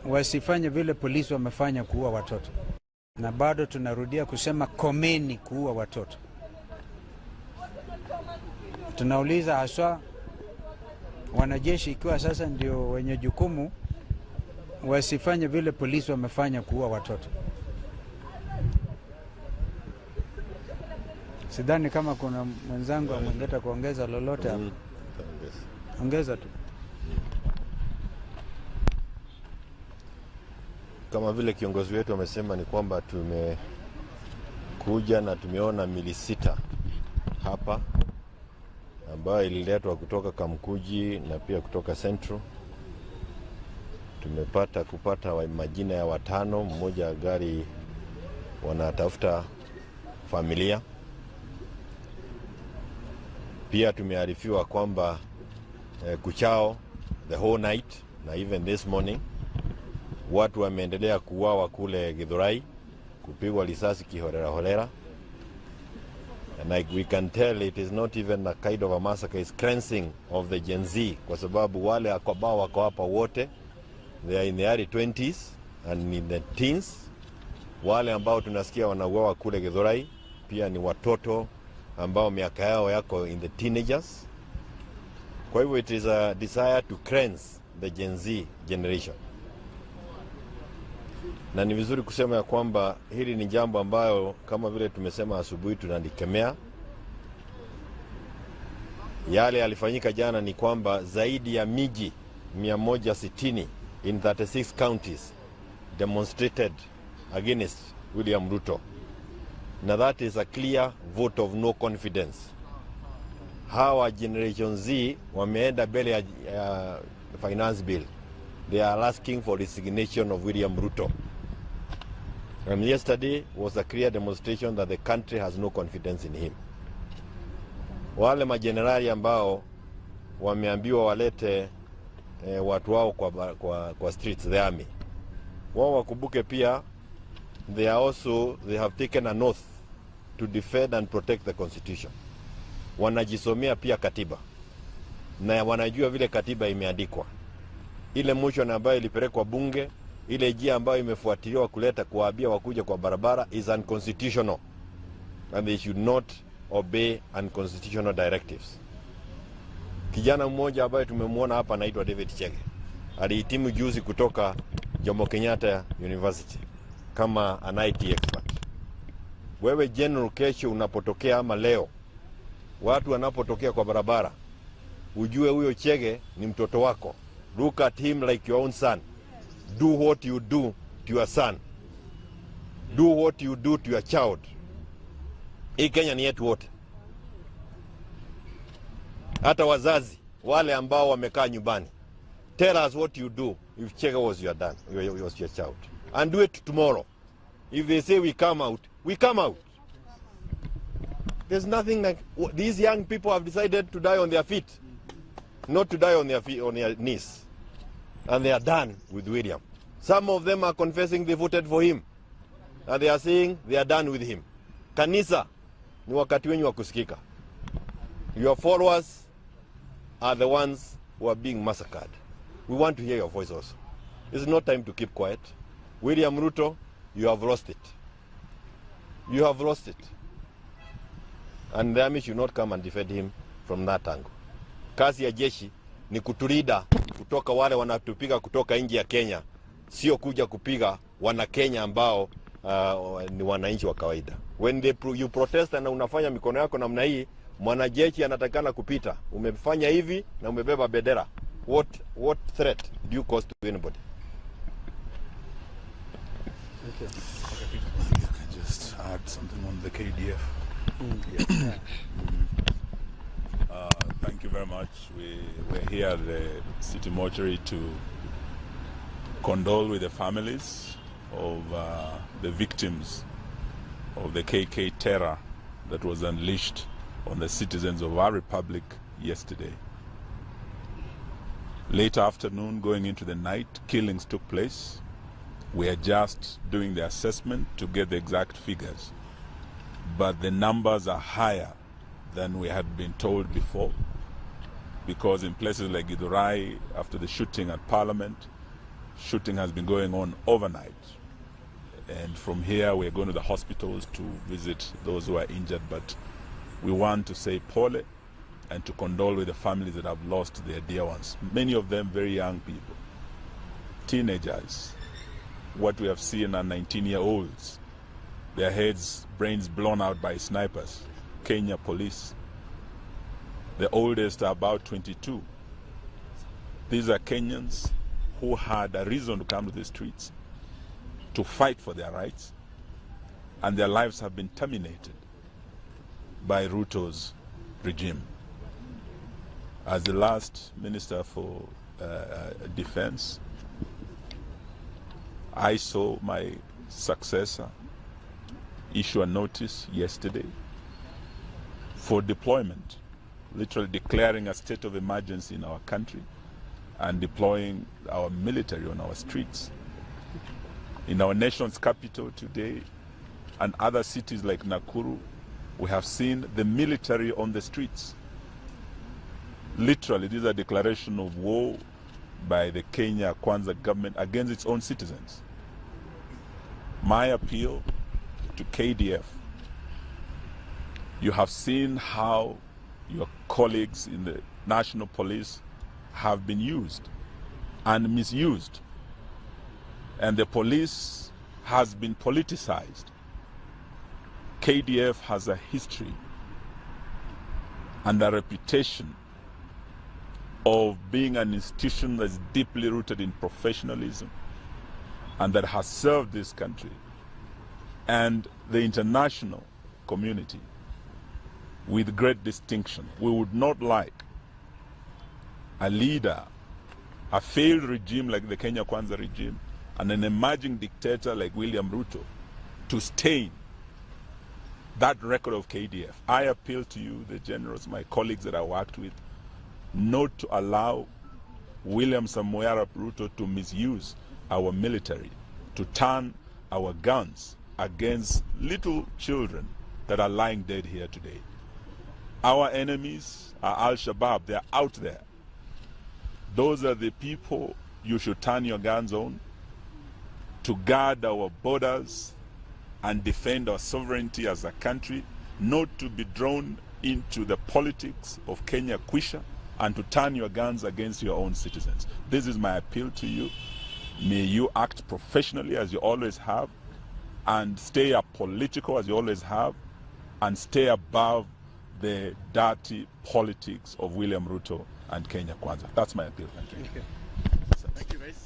wasifanye vile polisi wamefanya kuua watoto, na bado tunarudia kusema komeni kuua watoto. Tunauliza haswa wanajeshi, ikiwa sasa ndio wenye jukumu, wasifanye vile polisi wamefanya kuua watoto. Sidhani kama kuna mwenzangu amengeta kuongeza lolote hapo. Ongeza tu. Kama vile kiongozi wetu amesema, ni kwamba tumekuja na tumeona mili 6 hapa ambayo ililetwa kutoka Kamkuji na pia kutoka Central. Kupata majina ya 5, mmoja gari wanatafuta familia. Pia tumearifiwa kwamba kuchao the whole night na even this morning watu wameendelea kuuawa kule Githurai, kupigwa risasi kiholera holera. And like we can tell, it is not even a kind of a massacre, it's cleansing of the Gen Z, kwa sababu wale ambao wako hapa wote they are in the early 20s and in the teens. Wale ambao tunasikia wanauawa kule Githurai pia ni watoto ambao miaka yao yako in the teenagers. Kwa hivyo it is a desire to cleanse the Gen Z generation. Na ni vizuri kusema ya kwamba hili ni jambo ambayo kama vile tumesema asubuhi tunalikemea. Yale yalifanyika jana ni kwamba zaidi ya miji 160 in 36 counties demonstrated against William Ruto. Na that is a clear vote of no confidence. Hawa Generation Z wameenda mbele ya finance bill. They are asking for resignation of William Ruto. And yesterday was a clear demonstration that the country has no confidence in him. Wale majenerali ambao wameambiwa walete watu wao kwa streets, the army, wao wakumbuke pia they have taken an oath to defend and protect the constitution. Wanajisomea pia katiba na wanajua vile katiba imeandikwa. Ile motion ambayo ilipelekwa bunge, ile njia ambayo imefuatiliwa kuleta kuwaambia wakuja kwa barabara is unconstitutional, and they should not obey unconstitutional directives. Kijana mmoja ambaye tumemwona hapa anaitwa David Chege, alihitimu juzi kutoka Jomo Kenyatta University kama an IT expert. Wewe general, kesho unapotokea ama leo watu wanapotokea kwa barabara, ujue huyo Chege ni mtoto wako. Look at him like your own son. Do what you do to your son. Do what you do to your child. Hii Kenya ni yetu wote. Hata wazazi wale ambao wamekaa nyumbani, tell us what you do if Chege was your child, and do it tomorrow. If they say we come out, we come out. There's nothing like these young people have decided to die on their feet, not to die on their feet, on their knees. And they are done with William. Some of them are confessing they voted for him, and they are saying they are done with him. Kanisa, ni wakati wenyu wa kusikika. Your followers are the ones who are being massacred. We want to hear your voice also. It's not time to keep quiet. William Ruto, you have lost it. You have lost it. And the army should not come and defend him from that angle. Kazi ya jeshi ni kuturida kutoka wale wanatupiga kutoka nje ya Kenya, sio kuja kupiga wana Kenya ambao ni wananchi wa kawaida. When you protest na unafanya mikono yako namna hii, mwanajeshi anatakana kupita. Umefanya hivi na umebeba bendera. What threat do you cause to anybody? Okay. I can just add something on the KDF. Thank you very much. We're here at the city mortuary to condole with the families of the victims of the KK terror that was unleashed on the citizens of our republic yesterday. Late afternoon, going into the night, killings took place. We are just doing the assessment to get the exact figures, but the numbers are higher than we had been told before, because in places like Githurai, after the shooting at Parliament, shooting has been going on overnight. And from here, we're going to the hospitals to visit those who are injured. But we want to say pole and to condole with the families that have lost their dear ones. Many of them very young people, teenagers. What we have seen are 19-year-olds, their heads, brains blown out by snipers, Kenya police. The oldest are about 22. These are Kenyans who had a reason to come to the streets to fight for their rights, and their lives have been terminated by Ruto's regime. As the last Minister for Defense, I saw my successor issue a notice yesterday for deployment, literally declaring a state of emergency in our country and deploying our military on our streets. In our nation's capital today and other cities like Nakuru, we have seen the military on the streets. Literally, this is a declaration of war by the Kenya Kwanza government against its own citizens. My appeal to KDF, you have seen how your colleagues in the National Police have been used and misused. And the police has been politicized. KDF has a history and a reputation of being an institution that's deeply rooted in professionalism and that has served this country and the international community with great distinction. We would not like a leader, a failed regime like the Kenya Kwanza regime, and an emerging dictator like William Ruto to stain that record of KDF. I appeal to you, the generals, my colleagues that I worked with, not to allow William Samoei Arap Ruto to misuse our military, to turn our guns against little children that are lying dead here today. Our enemies are Al-Shabaab. They're out there. Those are the people you should turn your guns on to guard our borders and defend our sovereignty as a country, not to be drawn into the politics of Kenya Kwisha and to turn your guns against your own citizens. This is my appeal to you. May you act professionally as you always have, and stay apolitical as you always have, and stay above the dirty politics of William Ruto and Kenya Kwanza. That's my appeal. Thank you. Thank you, guys.